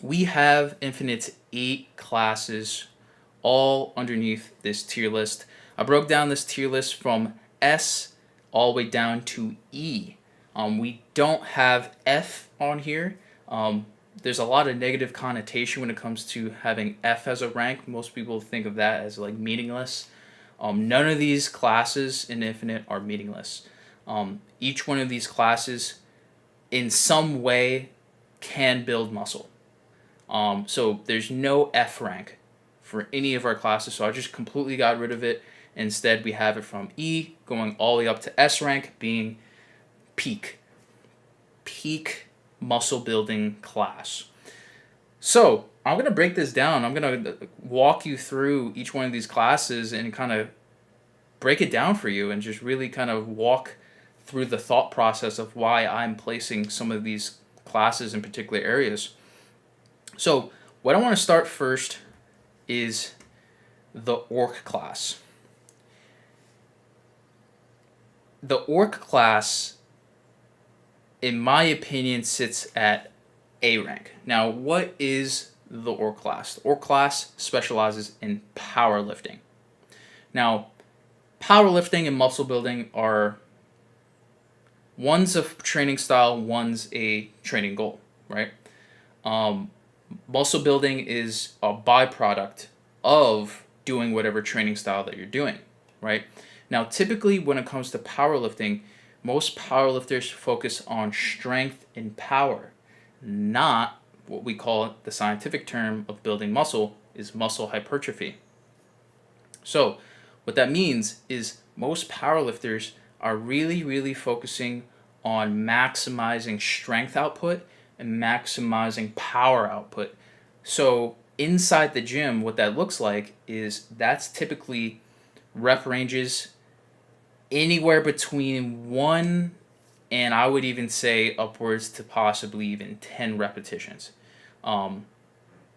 we have Infitnite's 8 classes all underneath this tier list. I broke down this tier list from S all the way down to E. We don't have F on here. There's a lot of negative connotation when it comes to having F as a rank. Most people think of that as like meaningless. None of these classes in Infinite are meaningless. Each one of these classes in some way can build muscle. So there's no F rank for any of our classes, so I just completely got rid of it. Instead, we have it from E going all the way up to S rank, being peak muscle building class. So I'm going to break this down. I'm going to walk you through each one of these classes and kind of break it down for you and just really kind of walk through the thought process of why I'm placing some of these classes in particular areas. So what I want to start first is the Orc class. The Orc class, in my opinion, sits at A rank. Now, what is the Orc class? The Orc class specializes in powerlifting. Now, powerlifting and muscle building are, one's a training style, one's a training goal, right? Muscle building is a byproduct of doing whatever training style that you're doing, right? Now, typically when it comes to powerlifting, most powerlifters focus on strength and power, not what we call the scientific term of building muscle is muscle hypertrophy. So what that means is most powerlifters are really focusing on maximizing strength output and maximizing power output. So inside the gym, what that looks like is that's typically rep ranges anywhere between 1 and I would even say upwards to possibly even 10 repetitions.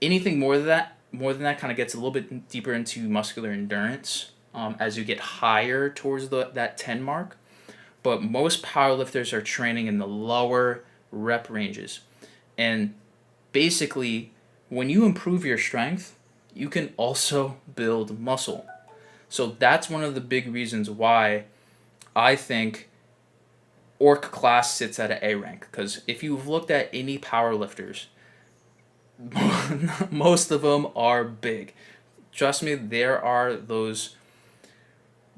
Anything more than that kind of gets a little bit deeper into muscular endurance as you get higher towards that 10 mark. But most powerlifters are training in the lower rep ranges. And basically, when you improve your strength, you can also build muscle. So that's one of the big reasons why I think Orc class sits at an A rank. Because if you've looked at any powerlifters, most of them are big. Trust me, there are those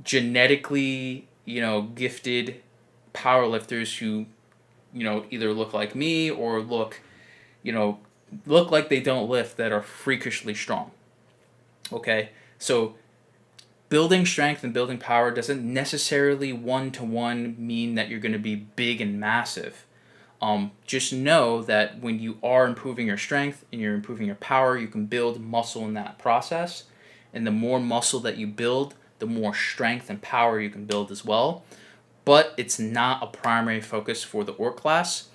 genetically, gifted powerlifters who, either look like me or look like they don't lift that are freakishly strong. Okay, so building strength and building power doesn't necessarily one-to-one mean that you're going to be big and massive. Just know that when you are improving your strength and you're improving your power, you can build muscle in that process. And the more muscle that you build, the more strength and power you can build as well. But it's not a primary focus for the Orc class.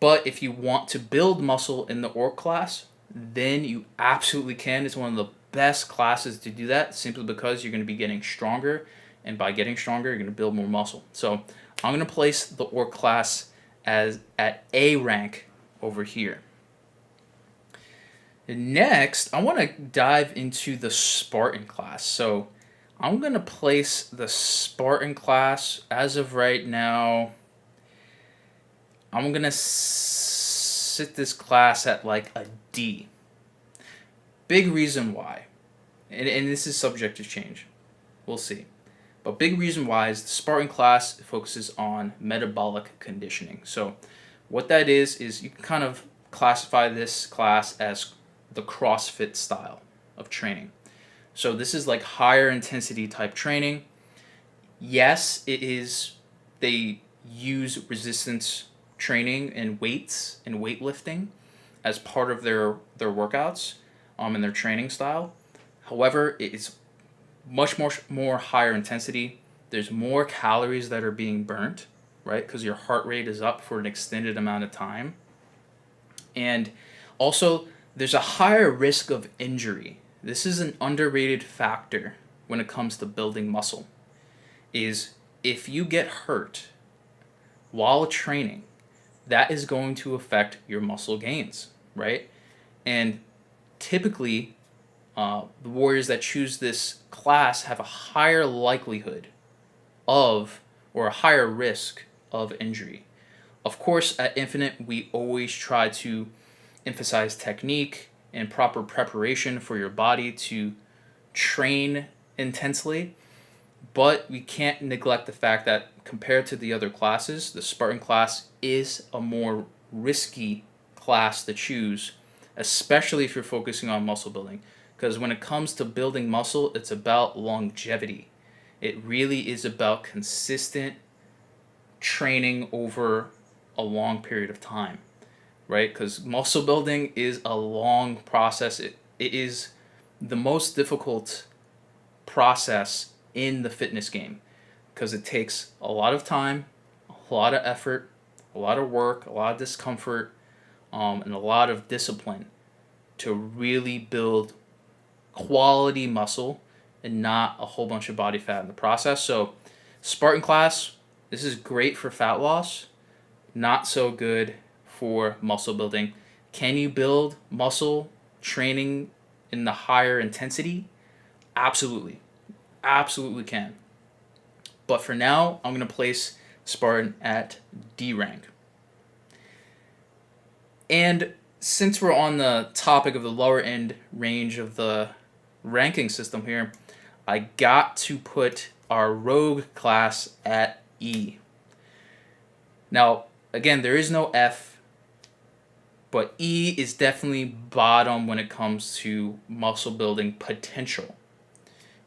But if you want to build muscle in the Orc class, then you absolutely can. It's one of the best classes to do that simply because you're going to be getting stronger. And by getting stronger, you're going to build more muscle. So I'm going to place the Orc class as at A rank over here. Next, I want to dive into the Spartan class. So I'm going to place the Spartan class as of right now. I'm going to sit this class at like a D. Big reason why, and this is subject to change. We'll see. But big reason why is the Spartan class focuses on metabolic conditioning. So what that is you can kind of classify this class as the CrossFit style of training. So this is like higher intensity type training. Yes, it is. They use resistance training and weights and weightlifting as part of their workouts and their training style. However, it is much more higher intensity. There's more calories that are being burnt, right? Because your heart rate is up for an extended amount of time. And also, there's a higher risk of injury. This is an underrated factor when it comes to building muscle. Is if you get hurt while training, that is going to affect your muscle gains, right? And typically, the warriors that choose this class have a higher likelihood of, or a higher risk of injury. Of course, at Infinite, we always try to emphasize technique and proper preparation for your body to train intensely, but we can't neglect the fact that compared to the other classes, the Spartan class is a more risky class to choose, especially if you're focusing on muscle building. Because when it comes to building muscle, it's about longevity. It really is about consistent training over a long period of time, right? Because muscle building is a long process. It is the most difficult process in the fitness game because it takes a lot of time, a lot of effort, a lot of work, a lot of discomfort, and a lot of discipline to really build quality muscle and not a whole bunch of body fat in the process. So Spartan class, this is great for fat loss, not so good for muscle building. Can you build muscle training in the higher intensity? Absolutely. Absolutely can. But for now, I'm going to place Spartan at D rank. And since we're on the topic of the lower end range of the ranking system here, I got to put our rogue class at E. Now, again, there is no F, but E is definitely bottom when it comes to muscle building potential.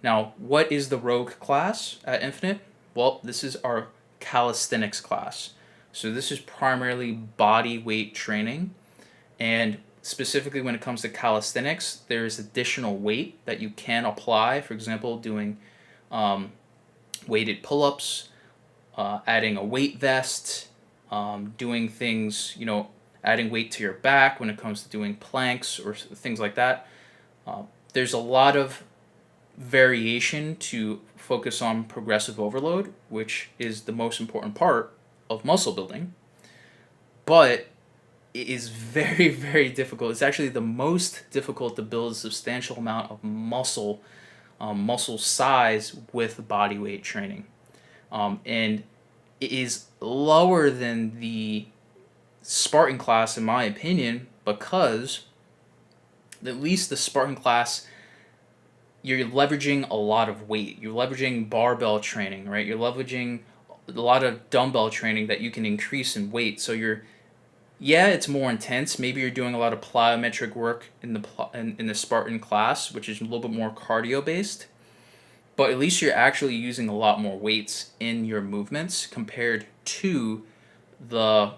Now, what is the rogue class at Infinite? Well, this is our calisthenics class. So this is primarily body weight training. And specifically when it comes to calisthenics, there's additional weight that you can apply. For example, doing weighted pull-ups, adding a weight vest, doing things, adding weight to your back when it comes to doing planks or things like that. There's a lot of variation to focus on progressive overload, which is the most important part of muscle building. But it is very, very difficult. It's actually the most difficult to build a substantial amount of muscle size with body weight training. And it is lower than the Spartan class, in my opinion, because at least the Spartan class, you're leveraging a lot of weight. You're leveraging barbell training, right? You're leveraging a lot of dumbbell training that you can increase in weight. So it's more intense. Maybe you're doing a lot of plyometric work in the Spartan class, which is a little bit more cardio based. But at least you're actually using a lot more weights in your movements compared to the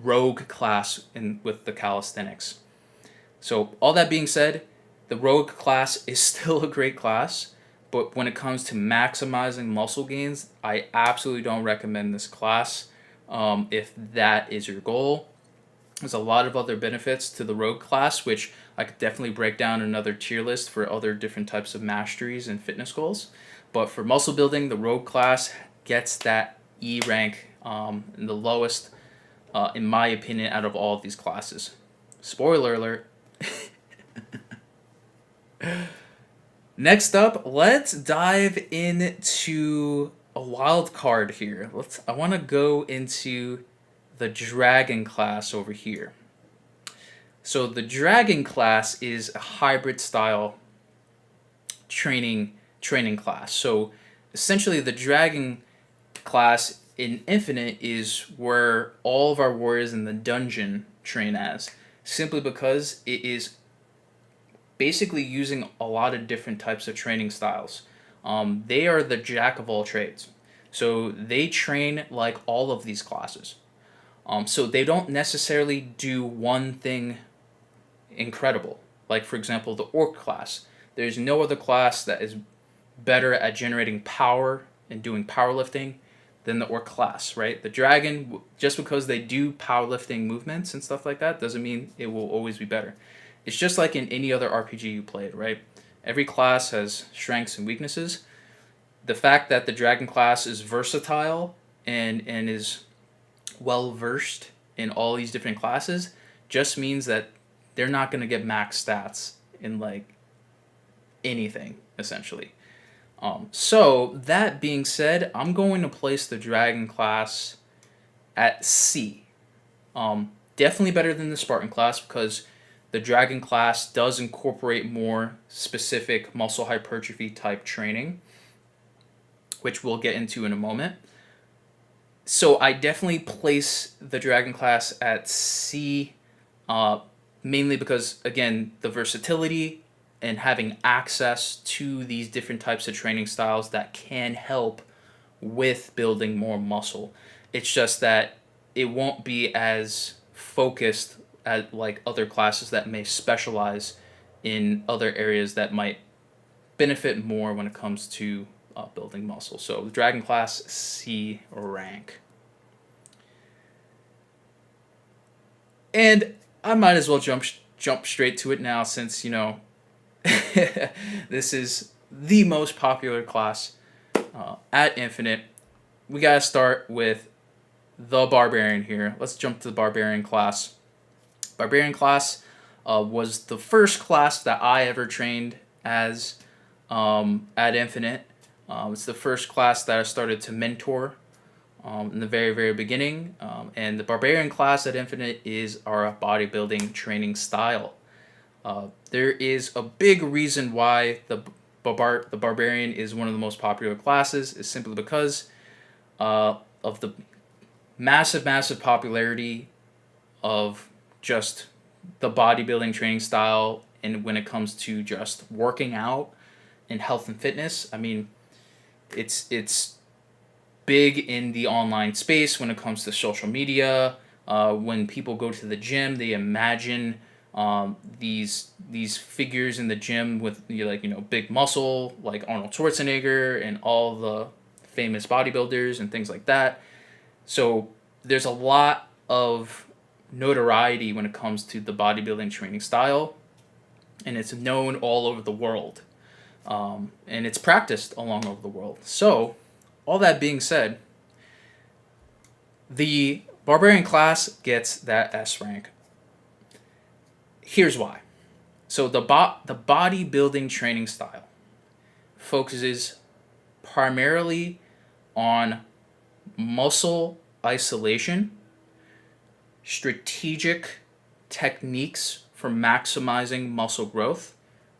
rogue class with the calisthenics. So all that being said, the rogue class is still a great class, but when it comes to maximizing muscle gains, I absolutely don't recommend this class if that is your goal. There's a lot of other benefits to the rogue class, which I could definitely break down another tier list for other different types of masteries and fitness goals. But for muscle building, the rogue class gets that E rank, in the lowest, in my opinion, out of all of these classes. Spoiler alert. Next up, let's dive into a wild card here. I want to go into the dragon class over here. So the dragon class is a hybrid style training class. So essentially the dragon class in Infinite is where all of our warriors in the dungeon train as, simply because it is basically using a lot of different types of training styles. They are the jack of all trades. So they train like all of these classes. So they don't necessarily do one thing incredible. Like, for example, the Orc class. There's no other class that is better at generating power and doing powerlifting than the Orc class, right? The Dragon, just because they do powerlifting movements and stuff like that, doesn't mean it will always be better. It's just like in any other RPG you played, right? Every class has strengths and weaknesses. The fact that the Dragon class is versatile and is well-versed in all these different classes just means that they're not going to get max stats in like anything essentially. So that being said, I'm going to place the Dragon class at C. Definitely better than the Spartan class because the Dragon class does incorporate more specific muscle hypertrophy type training, which we'll get into in a moment. So I definitely place the Dragon class at C, mainly because, again, the versatility and having access to these different types of training styles that can help with building more muscle. It's just that it won't be as focused at like other classes that may specialize in other areas that might benefit more when it comes to building muscle. So the Dragon class C rank. And I might as well jump straight to it now since, you know, this is the most popular class at Infinite. We got to start with the Barbarian here. Let's jump to the Barbarian class. Barbarian class was the first class that I ever trained as at Infinite. It's the first class that I started to mentor in the very, very beginning. And the Barbarian class at Infinite is our bodybuilding training style. There is a big reason why the Barbarian is one of the most popular classes is simply because of the massive popularity of just the bodybuilding training style and when it comes to just working out and health and fitness. I mean, it's big in the online space when it comes to social media. When people go to the gym, they imagine these figures in the gym with big muscle like Arnold Schwarzenegger and all the famous bodybuilders and things like that. So there's a lot of notoriety when it comes to the bodybuilding training style, and it's known all over the world, and it's practiced all over the world. So all that being said, the Barbarian class gets that S rank. Here's why. So the bodybuilding training style focuses primarily on muscle isolation, strategic techniques for maximizing muscle growth,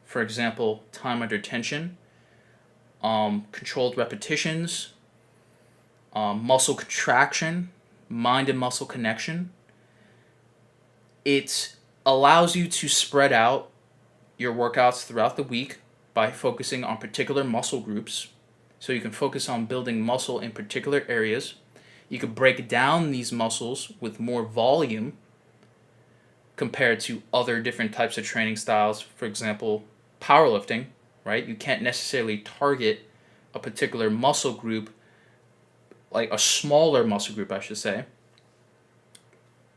for example, time under tension, controlled repetitions, muscle contraction, mind and muscle connection. It allows you to spread out your workouts throughout the week by focusing on particular muscle groups. So you can focus on building muscle in particular areas. You can break down these muscles with more volume compared to other different types of training styles. For example, powerlifting, right? You can't necessarily target a particular muscle group, like a smaller muscle group, I should say,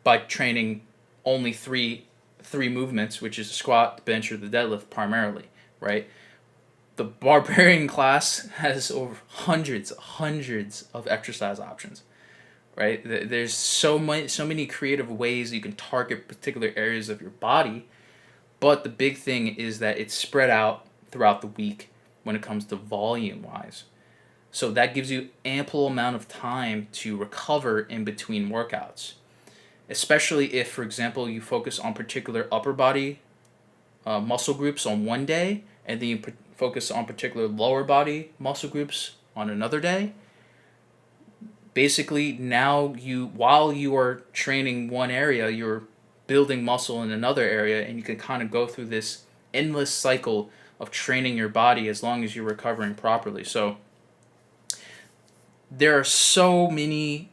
by training only three movements, which is the squat, the bench, or the deadlift primarily, right? The Barbarian class has over hundreds of exercise options, right? There's so many creative ways you can target particular areas of your body, but the big thing is that it's spread out throughout the week when it comes to volume-wise. So that gives you ample amount of time to recover in between workouts, especially if, for example, you focus on particular upper body muscle groups on one day, and then you focus on particular lower body muscle groups on another day. Basically, now while you are training one area, you're building muscle in another area, and you can kind of go through this endless cycle of training your body as long as you're recovering properly. So there are so many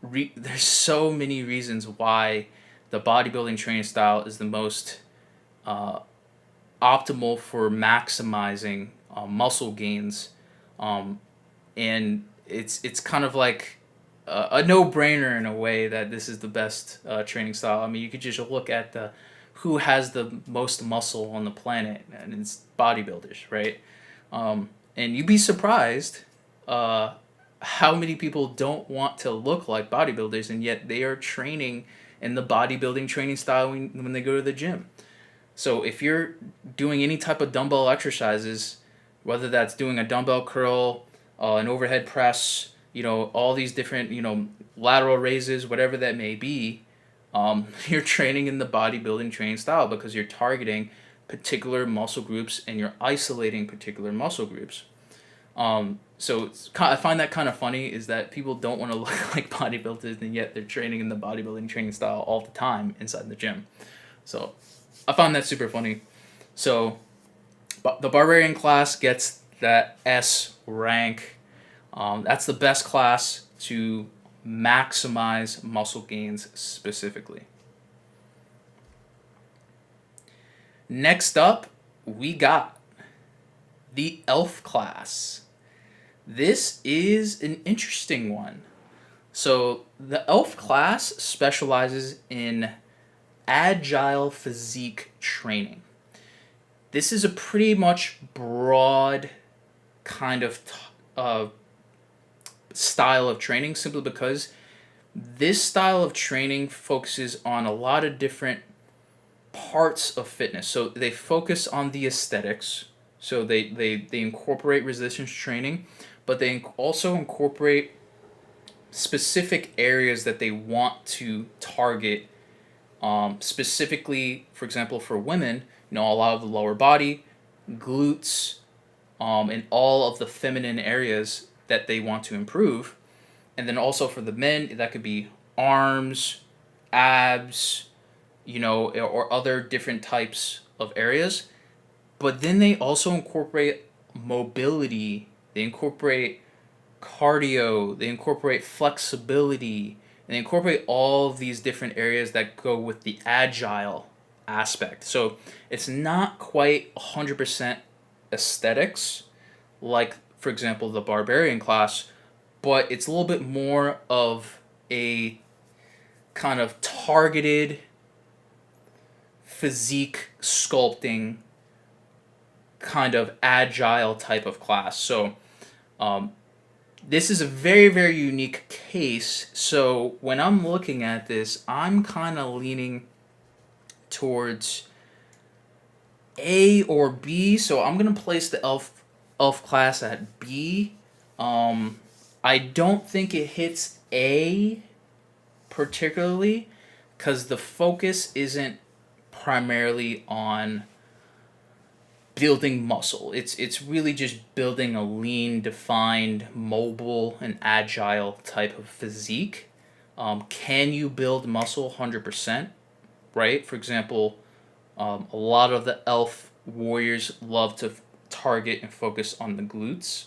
reasons why the bodybuilding training style is the most optimal for maximizing muscle gains, and it's kind of like a no-brainer in a way that this is the best training style. I mean, you could just look at who has the most muscle on the planet, and it's bodybuilders, right? And you'd be surprised how many people don't want to look like bodybuilders, and yet they are training in the bodybuilding training style when they go to the gym. So if you're doing any type of dumbbell exercises, whether that's doing a dumbbell curl, an overhead press, all these different, lateral raises, whatever that may be, you're training in the bodybuilding training style because you're targeting particular muscle groups and you're isolating particular muscle groups. So I find that kind of funny is that people don't want to look like bodybuilders and yet they're training in the bodybuilding training style all the time inside the gym. So I found that super funny. So the Barbarian class gets that S rank. That's the best class to maximize muscle gains specifically. Next up, we got the Elf class. This is an interesting one. So the Elf class specializes in Agile physique training. This is a pretty much broad kind of style of training, simply because this style of training focuses on a lot of different parts of fitness. So they focus on the aesthetics. So they incorporate resistance training, but they also incorporate specific areas that they want to target. Specifically, for example, for women, a lot of the lower body, glutes, and all of the feminine areas that they want to improve. And then also for the men, that could be arms, abs, or other different types of areas. But then they also incorporate mobility, they incorporate cardio, they incorporate flexibility, and they incorporate all of these different areas that go with the agile aspect. So it's not quite 100% aesthetics, like, for example, the Barbarian class, but it's a little bit more of a kind of targeted physique sculpting kind of agile type of class. So this is a very, very unique case. So when I'm looking at this, I'm kind of leaning towards A or B. So I'm going to place the elf class at B. I don't think it hits A particularly because the focus isn't primarily on building muscle. It's really just building a lean, defined, mobile, and agile type of physique. Can you build muscle 100%? Right? For example, a lot of the elf warriors love to target and focus on the glutes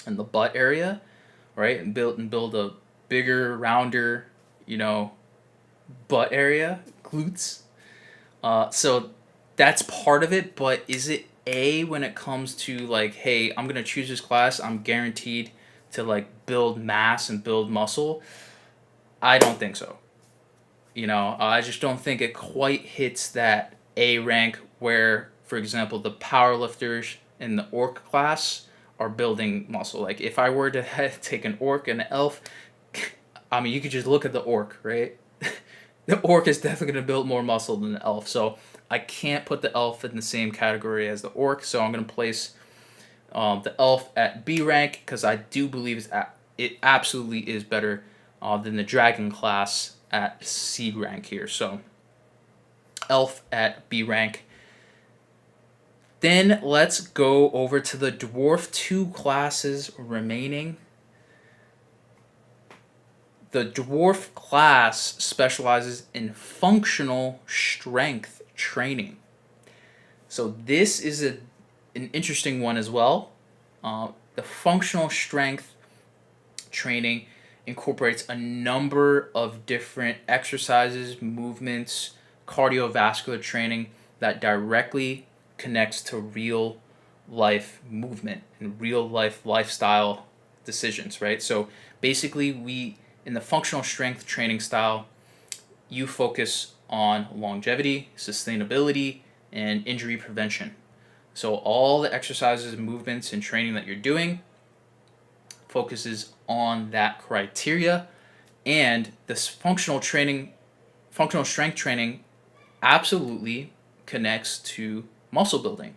and the butt area, right? And build a bigger, rounder, butt area, glutes. So that's part of it, but is it A when it comes to like, hey, I'm going to choose this class, I'm guaranteed to like build mass and build muscle? I don't think so. I just don't think it quite hits that A rank where, for example, the powerlifters in the Orc class are building muscle. Like if I were to take an Orc and an Elf, I mean, you could just look at the Orc, right? The Orc is definitely going to build more muscle than the Elf. So I can't put the Elf in the same category as the Orc. So I'm going to place the Elf at B rank because I do believe it absolutely is better than the Dragon class at C rank here. So Elf at B rank. Then let's go over to the Dwarf 2 classes remaining. The Dwarf class specializes in functional strength training. So this is an interesting one as well. The functional strength training incorporates a number of different exercises, movements, cardiovascular training that directly connects to real life movement and real life lifestyle decisions, right? So basically in the functional strength training style, you focus on longevity, sustainability, and injury prevention. So all the exercises, movements, and training that you're doing focuses on that criteria, and this functional training functional strength training absolutely connects to muscle building.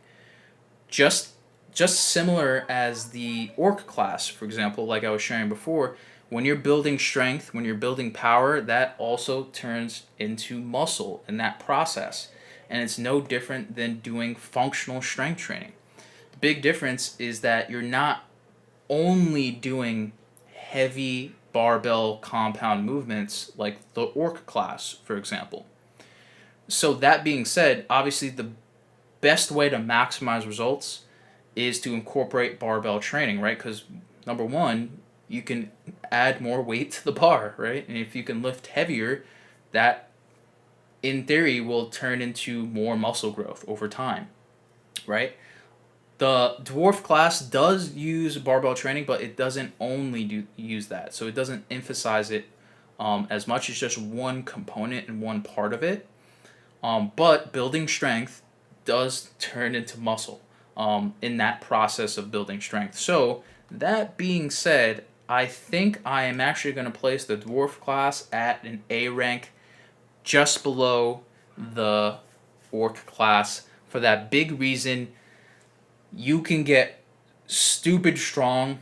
Just similar as the Orc class, for example, like I was sharing before, when you're building strength, when you're building power, that also turns into muscle in that process. And it's no different than doing functional strength training. The big difference is that you're not only doing heavy barbell compound movements like the Orc class, for example. So that being said, obviously the best way to maximize results is to incorporate barbell training, right? Because number one, you can add more weight to the bar, right? And if you can lift heavier, that in theory will turn into more muscle growth over time, right? The Dwarf class does use barbell training, but it doesn't only use that. So it doesn't emphasize it as much. It's just one component and one part of it. But building strength does turn into muscle in that process of building strength. So that being said, I think I am actually going to place the Dwarf class at an A rank just below the Orc class for that big reason. You can get stupid strong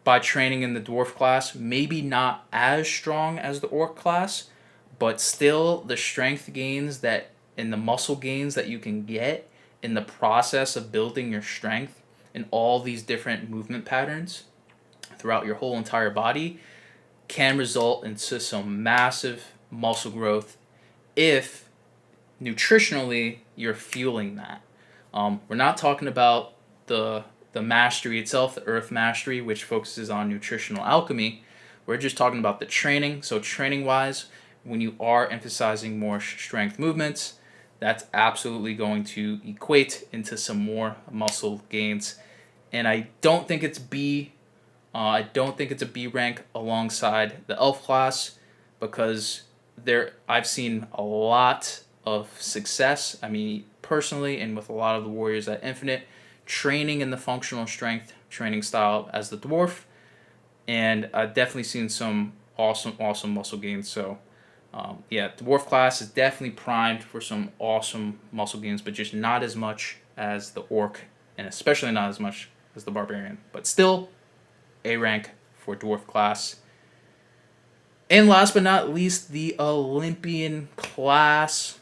by training in the Dwarf class. Maybe not as strong as the Orc class, but still the strength gains that and the muscle gains that you can get in the process of building your strength in all these different movement patterns throughout your whole entire body can result into some massive muscle growth if nutritionally you're fueling that. We're not talking about the mastery itself, the earth mastery, which focuses on nutritional alchemy. We're just talking about the training. So training wise, when you are emphasizing more strength movements, that's absolutely going to equate into some more muscle gains. And I don't think it's B. I don't think it's a B rank alongside the Elf class because I've seen a lot of success. I mean, personally, and with a lot of the warriors at Infinite, training in the functional strength training style as the Dwarf, and I've definitely seen some awesome muscle gains. So Dwarf class is definitely primed for some awesome muscle gains, but just not as much as the Orc, and especially not as much as the Barbarian. But still, A rank for Dwarf class. And last but not least, the Olympian class.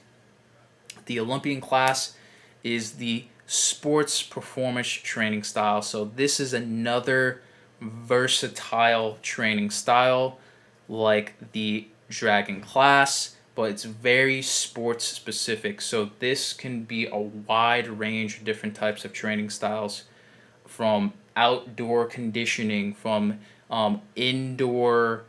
The Olympian class is the sports performance training style. So this is another versatile training style like the Dragon class, but it's very sports specific. So this can be a wide range of different types of training styles, from outdoor conditioning, from indoor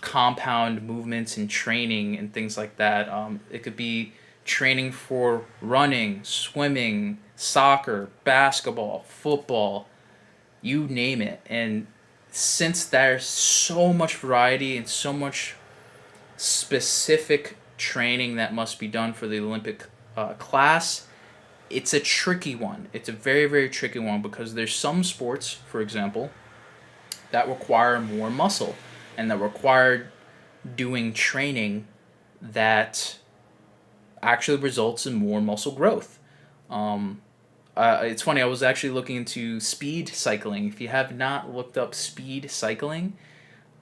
compound movements and training and things like that. It could be training for running, swimming, soccer, basketball, football, you name it. And since there's so much variety and so much specific training that must be done for the Olympic class, it's a tricky one. It's a very, very tricky one because there's some sports, for example, that require more muscle and that require doing training that actually results in more muscle growth. It's funny, I was actually looking into speed cycling. If you have not looked up speed cycling,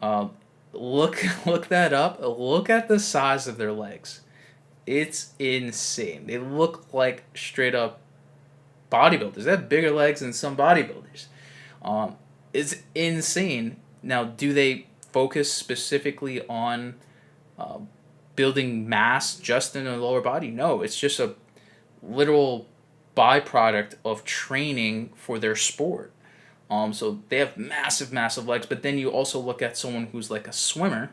look that up. Look at the size of their legs. It's insane. They look like straight up bodybuilders. They have bigger legs than some bodybuilders. It's insane. Now, do they focus specifically on building mass just in the lower body? No, it's just a literal byproduct of training for their sport. So they have massive legs, but then you also look at someone who's like a swimmer,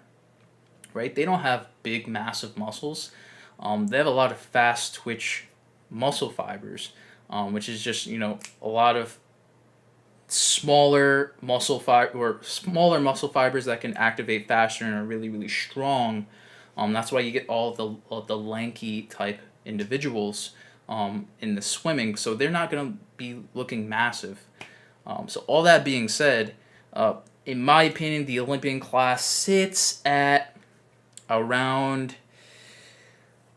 right? They don't have big, massive muscles. They have a lot of fast twitch muscle fibers, which is just, a lot of smaller muscle fibers that can activate faster and are really, really strong. That's why you get all the lanky type individuals in the swimming. So they're not going to be looking massive. So all that being said, in my opinion, the Olympian class sits at around,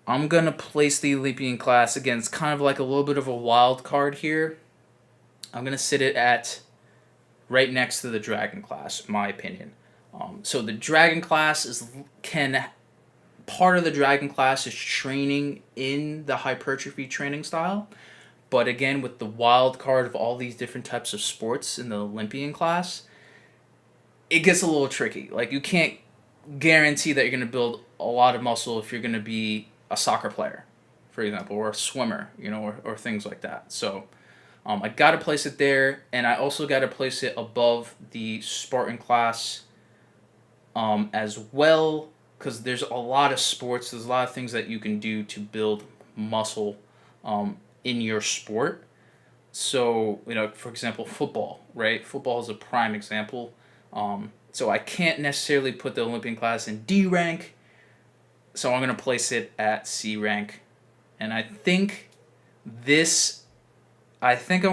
I'm going to place the Olympian class. Again, it's kind of like a little bit of a wild card here. I'm going to sit it at right next to the Dragon class, in my opinion. So the Dragon class part of the Dragon class is training in the hypertrophy training style. But again, with the wild card of all these different types of sports in the Olympian class, it gets a little tricky. Like, you can't guarantee that you're going to build a lot of muscle if you're going to be a soccer player, for example, or a swimmer, or things like that. So I got to place it there, and I also got to place it above the Spartan class as well, because there's a lot of sports, there's a lot of things that you can do to build muscle in your sport. So, for example, football, right? Football is a prime example. So I can't necessarily put the Olympian class in D rank, so I'm going to place it at C rank. And I think I'm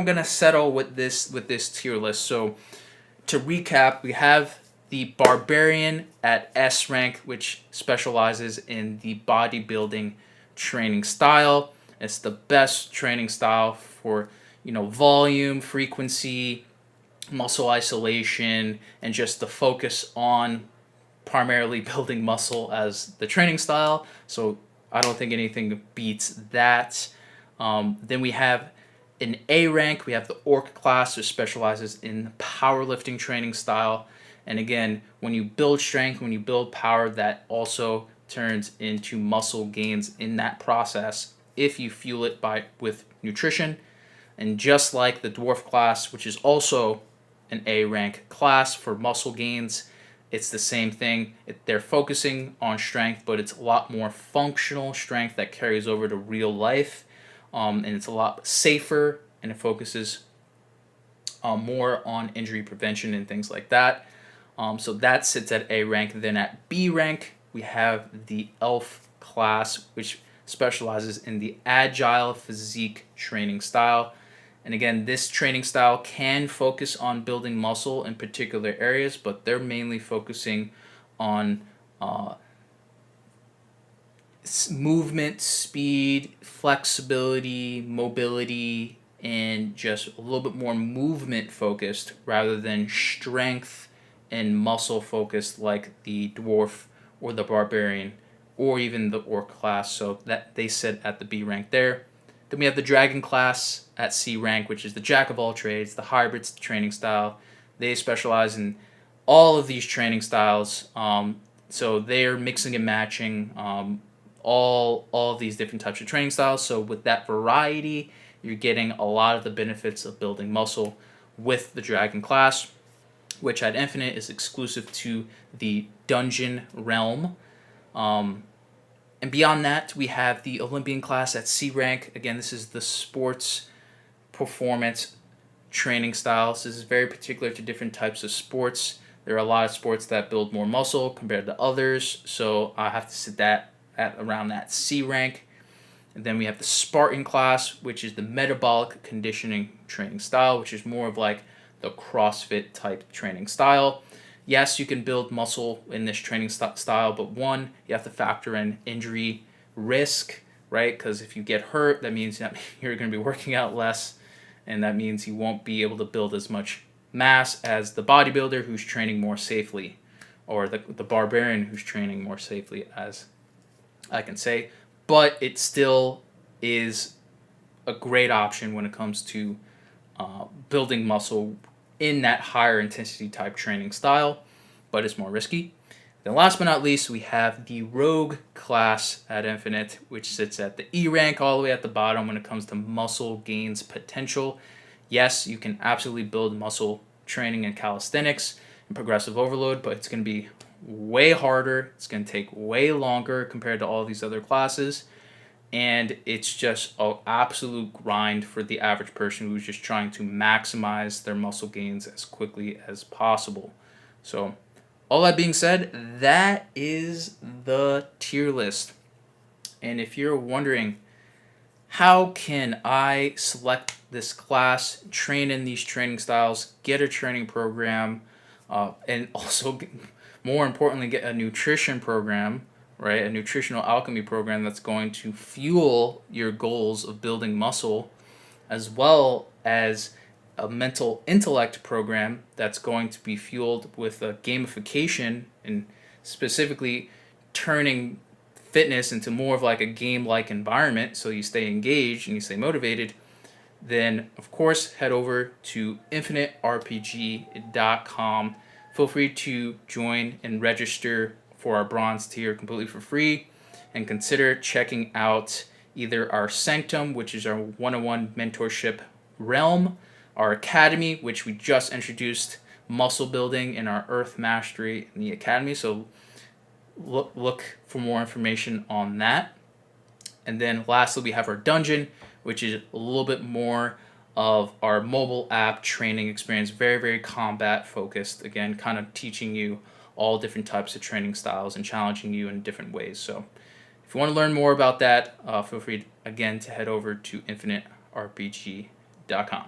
going to settle with this tier list. So to recap, we have the Barbarian at S rank, which specializes in the bodybuilding training style. It's the best training style for, volume, frequency, muscle isolation, and just the focus on primarily building muscle as the training style. So I don't think anything beats that. Then we have in A rank, we have the Orc class, which specializes in powerlifting training style. And again, when you build strength, when you build power, that also turns into muscle gains in that process if you fuel it with nutrition. And just like the Dwarf class, which is also an A rank class for muscle gains, it's the same thing. They're focusing on strength, but it's a lot more functional strength that carries over to real life. And it's a lot safer, and it focuses more on injury prevention and things like that. So that sits at A rank. Then at B rank, we have the ELF class, which specializes in the Agile Physique training style. And again, this training style can focus on building muscle in particular areas, but they're mainly focusing on movement, speed, flexibility, mobility, and just a little bit more movement focused rather than strength and muscle focused like the Dwarf or the Barbarian or even the Orc class. So that they sit at the B rank there. Then we have the Dragon class at C rank, which is the jack of all trades, the hybrid training style. They specialize in all of these training styles. So they're mixing and matching all of these different types of training styles. So with that variety, you're getting a lot of the benefits of building muscle with the Dragon class, which at Infinite is exclusive to the Dungeon realm. And beyond that, we have the Olympian class at C rank. Again, this is the sports performance training styles. This is very particular to different types of sports. There are a lot of sports that build more muscle compared to others, so I have to sit that at around that C rank. And then we have the Spartan class, which is the metabolic conditioning training style, which is more of like the CrossFit type training style. Yes, you can build muscle in this training style, but one, you have to factor in injury risk, right? Because if you get hurt, that means that you're going to be working out less, and that means you won't be able to build as much mass as the bodybuilder who's training more safely, or the barbarian who's training more safely, as I can say. But it still is a great option when it comes to building muscle in that higher intensity type training style, but it's more risky. Then last but not least, we have the Rogue class at Infinite, which sits at the E rank all the way at the bottom when it comes to muscle gains potential. Yes, you can absolutely build muscle training in calisthenics and progressive overload, but it's going to be way harder. It's going to take way longer compared to all these other classes. And it's just an absolute grind for the average person who's just trying to maximize their muscle gains as quickly as possible. So, all that being said, that is the tier list. And if you're wondering, how can I select this class, train in these training styles, get a training program, and also, more importantly, get a nutrition program right? A nutritional alchemy program that's going to fuel your goals of building muscle, as well as a mental intellect program that's going to be fueled with a gamification and specifically turning fitness into more of like a game-like environment so you stay engaged and you stay motivated, then of course head over to infiniterpg.com. Feel free to join and register for our bronze tier completely for free, and consider checking out either our Sanctum, which is our one-on-one mentorship realm, our Academy, which we just introduced muscle building in our Earth Mastery in the Academy. So look for more information on that. And then lastly, we have our Dungeon, which is a little bit more of our mobile app training experience, very, very combat focused. Again, kind of teaching you all different types of training styles and challenging you in different ways. So if you want to learn more about that, feel free, again, to head over to infiniterpg.com.